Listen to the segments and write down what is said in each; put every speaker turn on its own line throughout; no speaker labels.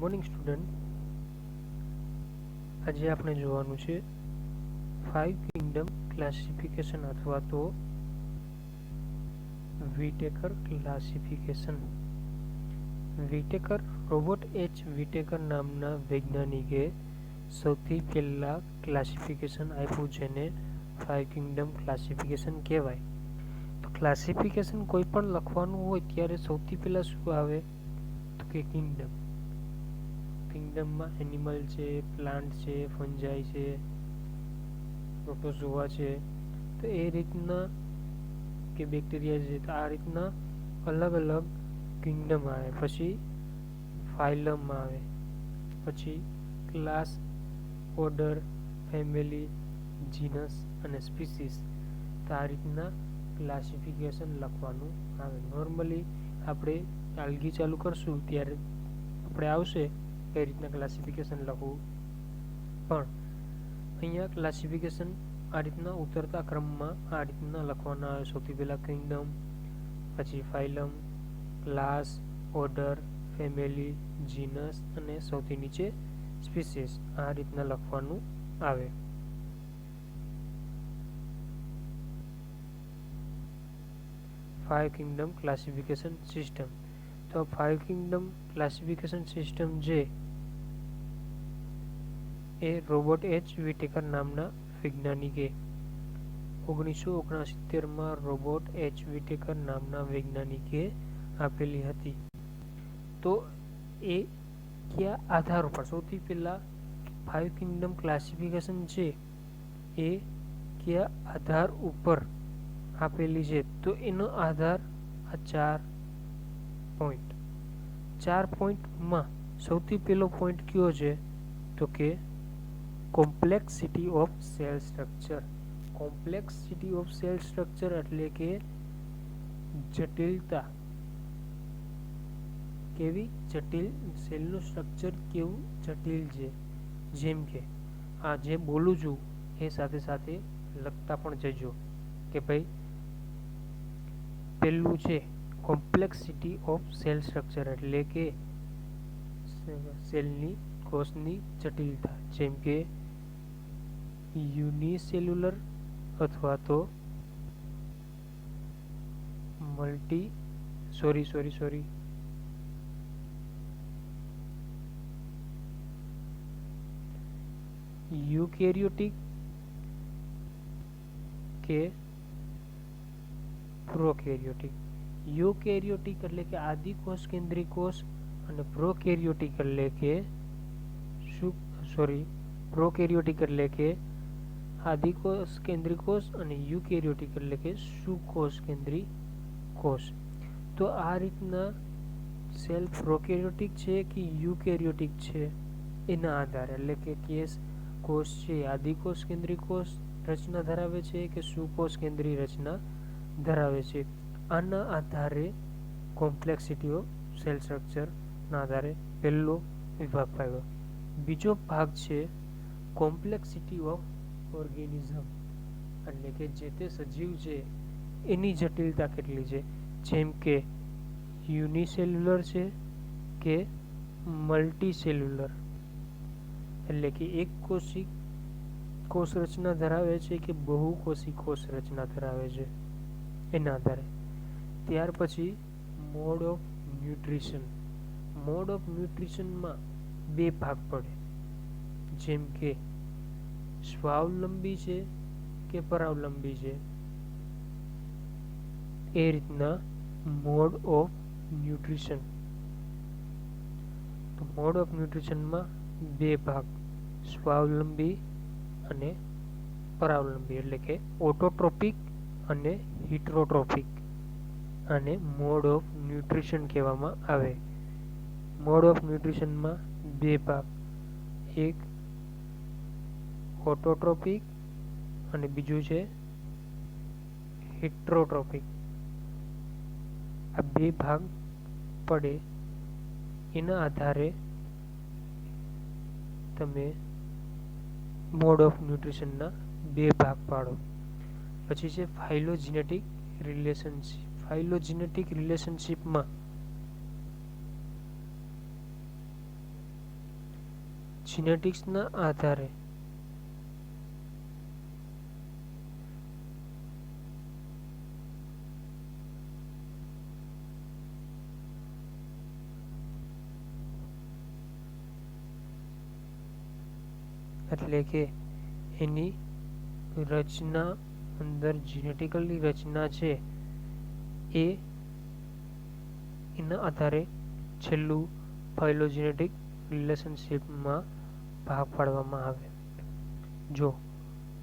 Morning student, આજે આપણે જોવાનું છે 5 કિંગડમ ક્લાસિફિકેશન અથવા તો Whittaker classification. Whittaker Robert H Whittaker નામના વૈજ્ઞાનિકે સૌથી પહેલા ક્લાસિફિકેશન આપ્યું જેને 5 કિંગડમ ક્લાસિફિકેશન કહેવાય. તો ક્લાસિફિકેશન કોઈ પણ લખવાનું હોય ત્યારે સૌથી પહેલા શું આવે તો કે કિંગડમ. કિંગડમમાં એનિમલ છે, પ્લાન્ટ છે, ફંજાઈ છે, પ્રોટોઝોઆ છે, તો એ રીતના કે બેક્ટેરિયા છે, તો આ રીતના અલગ અલગ કિંગડમ આવે. પછી ફાઇલમ આવે, પછી ક્લાસ, ઓર્ડર, ફેમિલી, જીનસ અને સ્પીસીસ. તો આ રીતના ક્લાસિફિકેશન લખવાનું આવે. નોર્મલી આપણે આલ્ગી ચાલુ કરશું ત્યારે આપણે આવશે કઈ રીતના ક્લાસિફિકેશન લખવું, પણ અહીંયા ક્લાસિફિકેશન આ રીતના ઉતરતા ક્રમમાં આ રીતના લખવાના આવે. સૌથી પહેલાં કિંગડમ, પછી ફાઇલમ, ક્લાસ, ઓર્ડર, ફેમિલી, જીનસ અને સૌથી નીચે સ્પીસીસ. આ રીતના લખવાનું આવે. Five Kingdom classification system. તો 5 કિંગડમ ક્લાસિફિકેશન સિસ્ટમ જે એ રોબર્ટ એચ વિટેકર નામના વૈજ્ઞાનિકે 1969માં રોબર્ટ એચ વિટેકર નામના વૈજ્ઞાનિકે આપેલી હતી. તો એ કયા આધાર ઉપર, સૌથી પહેલા 5 કિંગડમ ક્લાસિફિકેશન છે એ કયા આધાર ઉપર આપેલી છે, તો એનો આધાર આ 4 પોઈન્ટ. 4 પોઈન્ટમાં સૌથી પહેલો પોઈન્ટ કયો છે તો કે complexity of cell structure. Complexity of cell structure એટલે કે જટિલતા. કેવી જટિલ સેલનું સ્ટ્રક્ચર કેવું જટિલ છે. જેમ કે આ જે બોલું છું એ સાથે સાથે લખતા પણ જજો કે ભાઈ પહેલું છે કોમ્પ્લેક્સિટી ઓફ સેલ સ્ટ્રક્ચર એટલે કે સેલની કોષની જટિલતા. જેમ કે યુનિસેલ્યુલર અથવા તો યુકેરિયોટિક કે પ્રોકેરિયોટિક. યુકેરિયોટિક એટલે કે આદિ કોષ કેન્દ્રી કોષ અને પ્રોકેરિયોટિક એટલે કે પ્રોકેરિયોટિક એટલે કે આદિ કોષ કેન્દ્રી કોષ અને યુકેરિયોટિક એટલે કે સુકોષ કેન્દ્રી કોષ. તો આ રીતના સેલ પ્રોકેરિયોટિક છે કે યુકેરિયોટિક છે એના આધારે, એટલે કે કેસ કોષ છે આદિ કોષ કેન્દ્રી કોષ રચના ધરાવે છે કે સુકોષ કેન્દ્રી રચના ધરાવે છે, આના આધારે કોમ્પ્લેક્સિટી ઓફ સેલ સ્ટ્રક્ચરના આધારે પહેલો વિભાગ પાડ્યો. બીજો ભાગ છે કોમ્પ્લેક્સિટી ઓફ ઓર્ગેનિઝમ એટલે કે જે તે સજીવ છે એની જટિલતા કેટલી છે. જેમ કે યુનિસેલ્યુલર છે કે મલ્ટીસેલ્યુલર, એટલે કે એક કોષી કોષ રચના ધરાવે છે કે બહુકોષી કોષ રચના ધરાવે છે એના આધારે. ત્યાર પછી mode of nutrition. Mode of ન્યુટ્રિશનમાં બે ભાગ પડે. જેમ કે સ્વાવલંબી છે કે પરાવલંબી છે, એ રીતના મોડ ઓફ ન્યુટ્રિશન. તો મોડ ઓફ ન્યુટ્રિશનમાં બે ભાગ, સ્વાવલંબી અને પરાવલંબી, એટલે કે ઓટોટ્રોપિક અને હિટરોટ્રોપિક. આને મોડ ઓફ ન્યુટ્રિશન કહેવામાં આવે. મોડ ઓફ ન્યુટ્રિશનમાં બે ભાગ, એક ઓટોટ્રોપિક અને બીજું છે હિટરોટ્રોપિક. આ બે ભાગ પડે એના આધારે તમે મોડ ઓફ ન્યુટ્રિશનના બે ભાગ પાડો. પછી છે ફાઇલોજેનેટિક રિલેશનશિપ. ફાઇલોજેનેટિક રિલેશનશિપમાં જીનેટિક્સના આધારે એટલે કે એની રચના અંદર જીનેટિકલી રચના છે એ એના આધારે છેલ્લું ફાઇલોજેનેટિક રિલેશનશિપમાં ભાગ પાડવામાં આવે. જો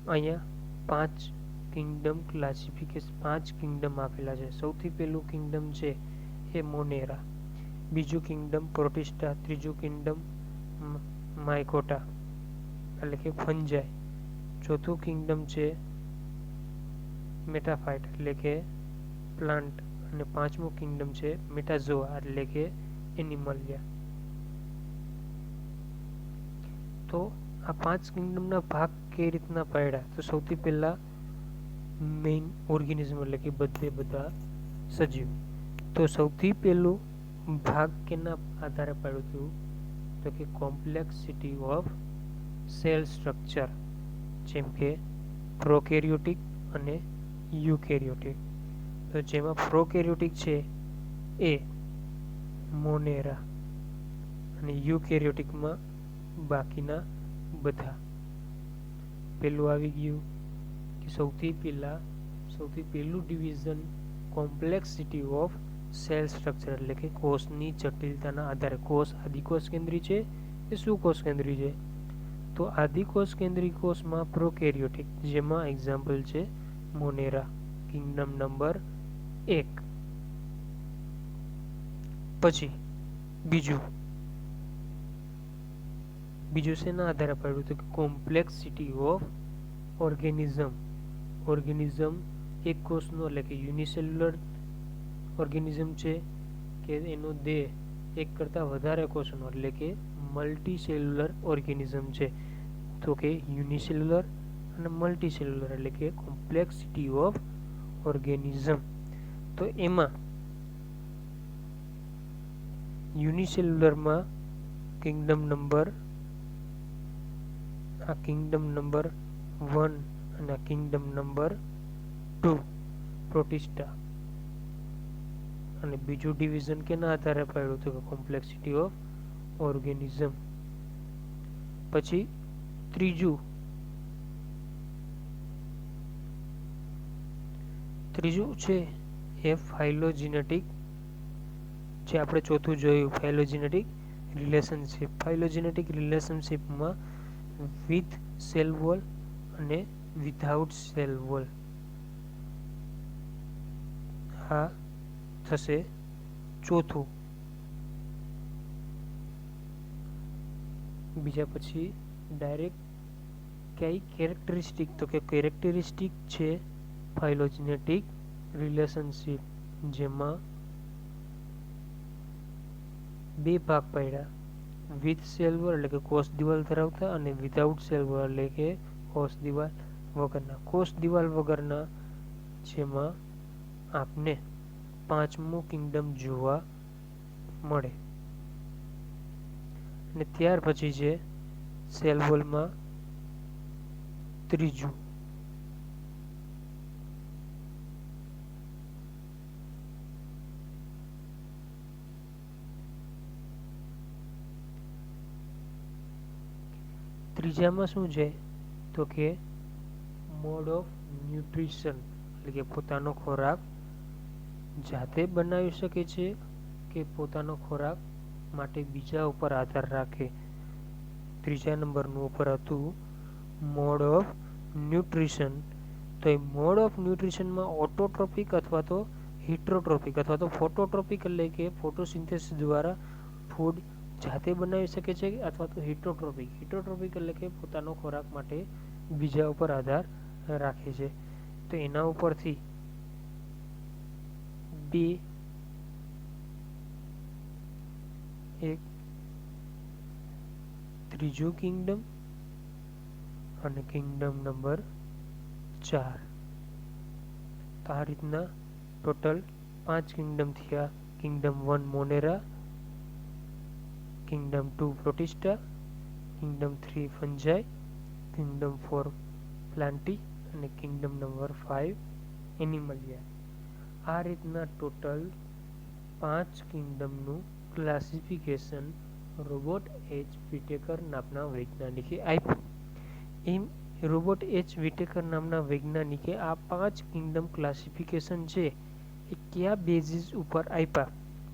અહીંયા 5 કિંગડમ ક્લાસિફિકેશન 5 કિંગડમ આપેલા છે. સૌથી પહેલું કિંગડમ છે એ મોનેરા, બીજું કિંગડમ પ્રોટિસ્ટા, ત્રીજું કિંગડમ માઇકોટા એટલે કે ફંજાઈ, ચોથું કિંગડમ છે મેટાફાઇટ એટલે કે પ્લાન્ટ અને પાંચમું કિંગડમ છે મેટાઝોઆ એટલે કે એનિમલિયા. તો આ 5 કિંગડમના ભાગ કઈ રીતના પાડ્યા? તો સૌથી પહેલા મેઇન ઓર્ગેનિઝમ એટલે કે બધા સજીવ. તો સૌથી પહેલું ભાગ કેના આધારે પાડ્યું હતું? તો કે કોમ્પ્લેક્સિટી ઓફ સેલ સ્ટ્રક્ચર, જેમ કે પ્રોકેરિયોટિક અને યુકેરિયોટિક. તો જેમાં પ્રોકેરિયોટિક છે એ મોનેરા અને યુકેરિયોટિકમાં બાકીના બધા. પેલું આવી ગયું કે સૌથી પહેલું division complexity of cell structure એટલે કે કોષની જટિલતાના આધારે. કોષ આદિકોષ કેન્દ્રી છે કે સુકોષ કેન્દ્રી છે? તો આદિકોષ કેન્દ્રી કોષમાં પ્રોકેરિયોટિક, જેમાં એક્ઝામ્પલ છે મોનેરા, કિંગડમ નંબર 1. પછી બીજું શેના આધારે પાડ્યું? તો કે કોમ્પ્લેક્સિટી ઓફ ઓર્ગેનિઝમ. ઓર્ગેનિઝમ એક કોષનો એટલે કે યુનિસેલ્યુલર ઓર્ગેનિઝમ છે કે એનો દેહ એક કરતાં વધારે કોષનો એટલે કે મલ્ટીસેલ્યુલર ઓર્ગેનિઝમ છે? તો કે યુનિસેલ્યુલર અને મલ્ટીસેલ્યુલર એટલે કે કોમ્પ્લેક્સિટી ઓફ ઓર્ગેનિઝમ. તો એમાં યુનિસેલ્યુલરમાં કિંગડમ નંબર 1 અને કિંગડમ નંબર 2 પ્રોટિસ્ટા. અને બીજું ડિવિઝન કેના આધારે પાડ્યું? તો કે કોમ્પ્લેક્સિટી ઓફ ઓર્ગેનિઝમ. પછી ત્રીજું છે એ ફાઇલોજેનેટિક, જે આપણે ચોથું જોયું ફાઇલોજેનેટિક રિલેશનશિપ. ફાઇલોજેનેટિક રિલેશનશિપમાં વિથ સેલ વોલ અને વિધાઉટ સેલ વોલ આ થશે ચોથું. બીજા પછી ડાયરેક્ટ કઈ કેરેક્ટરિસ્ટિક? તો કે કેરેક્ટરિસ્ટિક છે ફાઇલોજેનેટિક રિલેશનશિપ, જેમાં 2 ભાગ પાડ્યા, વિથ સેલ વોલ એટલે કે કોષ દિવાલ ધરાવતા અને વિધાઉટ સેલ વોલ એટલે કે કોષ દિવાલ વગરના. કોષ દિવાલ વગરના જેમાં આપને 5મું કિંગડમ જોવા મળે. અને ત્યાર પછી છે સેલ વોલમાં ત્રીજું. ત્રીજામાં શું છે? તો કે મોડ ઓફ ન્યુટ્રિશન એટલે કે પોતાનો ખોરાક જાતે બનાવી શકે છે કે પોતાનો ખોરાક માટે બીજા ઉપર આધાર રાખે. ત્રીજા નંબરનું ઉપર હતું મોડ ઓફ ન્યુટ્રિશન. તો એ મોડ ઓફ ન્યુટ્રિશનમાં ઓટોટ્રોપિક અથવા તો હિટ્રોટ્રોપિક અથવા તો ફોટોટ્રોપિક એટલે કે ફોટોસિન્થેસિસ દ્વારા ફૂડ જાતે બનાવી શકે છે અથવા તો હિટ્રોટ્રોપિક. હિટ્રોટ્રોપિક એટલે કે પોતાનો ખોરાક માટે બીજા ઉપર આધાર રાખે છે. તો એના ઉપરથી 2 એક ત્રીજું કિંગડમ અને કિંગડમ નંબર 4. તો આ રીતના ટોટલ 5 કિંગડમ થયા. Kingdom 1 Monera, kingdom 2 Protista, kingdom 3 Fungi, kingdom 4 Plantae અને કિંગડમ નંબર 5 એનિમલિયા. આ રીતના ટોટલ 5 કિંગડમનું ક્લાસિફિકેશન રોબર્ટ એચ વિટેકર નામના વૈજ્ઞાનિકે આપ્યું. એમ રોબર્ટ એચ વિટેકર નામના વૈજ્ઞાનિકે આ 5 કિંગડમ ક્લાસિફિકેશન છે એ કયા બેઝિસ ઉપર આપ્યા?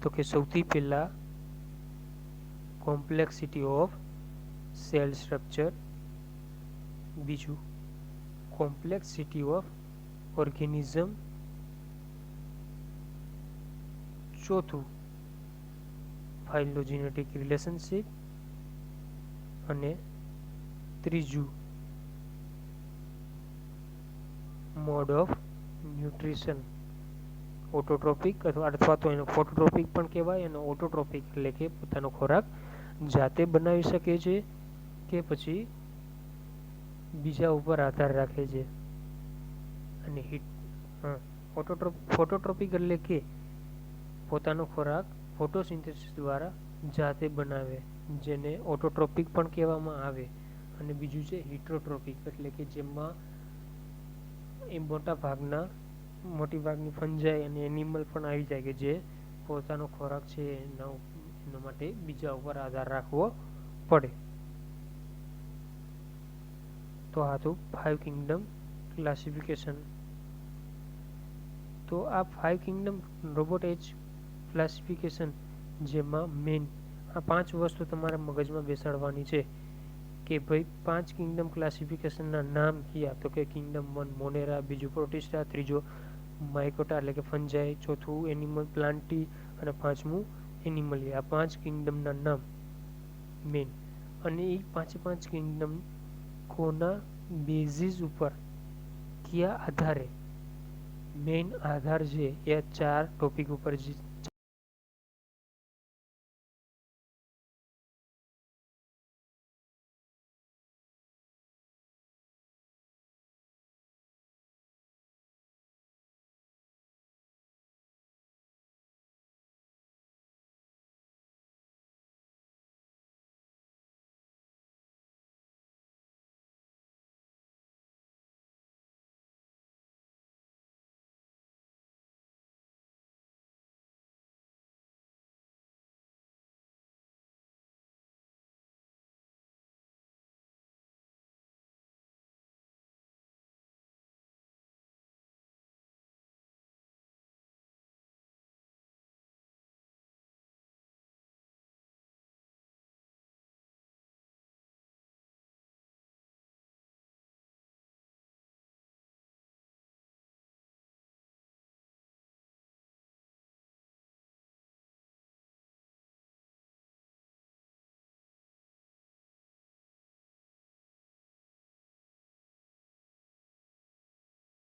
તો કે સૌથી પહેલા કોમ્પ્લેક્સિટી ઓફ સેલ સ્ટ્રક્ચર, બીજું કોમ્પ્લેક્સિટી ઓફ ઓર્ગેનિઝમ, ચોથું ફાઇલોજેનેટિક રિલેશનશિપ અને ત્રીજું મોડ ઓફ ન્યુટ્રિશન. ઓટોટ્રોપિક અથવા તો એને ફોટોટ્રોપિક પણ કહેવાય અને ઓટોટ્રોપિક એટલે કે પોતાનો ખોરાક જાતે બનાવી શકે છે કે પછી બીજા ઉપર આધાર રાખે છે. અને ફોટોટ્રોપિક એટલે કે પોતાનો ખોરાક ફોટોસિન્થેસિસ દ્વારા જાતે બનાવે, જેને ઓટોટ્રોપિક પણ કહેવામાં આવે. અને બીજું છે હિટ્રોટ્રોપિક એટલે કે જેમાં એ મોટી ભાગની ફંજાઈ અને એનિમલ પણ આવી જાય કે જે પોતાનો ખોરાક છે એના માટે બીજા ઉપર આધાર રાખવો પડે. તો આ હતું 5 કિંગડમ ક્લાસિફિકેશન. તો આ 5 કિંગડમ રોબોટ એચ ક્લાસિફિકેશન, જેમાં મેઇન આ 5 વસ્તુ તમારા મગજમાં બેસાડવાની છે કે ભાઈ 5 કિંગડમ ક્લાસિફિકેશનના નામ કયા? તો કે કિંગડમ 1 મોનેરા, બીજું પ્રોટિસ્ટા, ત્રીજો માઇકોટા એટલે કે ફંજાઈ, ચોથું એનિમલ પ્લાન્ટી અને પાંચમું એનિમલિયા. આ 5 કિંગડમના નામ મેઇન. અને એ 5 કિંગડમ કોના બેઝિસ ઉપર, કયા આધારે? મેઇન આધાર છે એ 4 ટોપિક ઉપર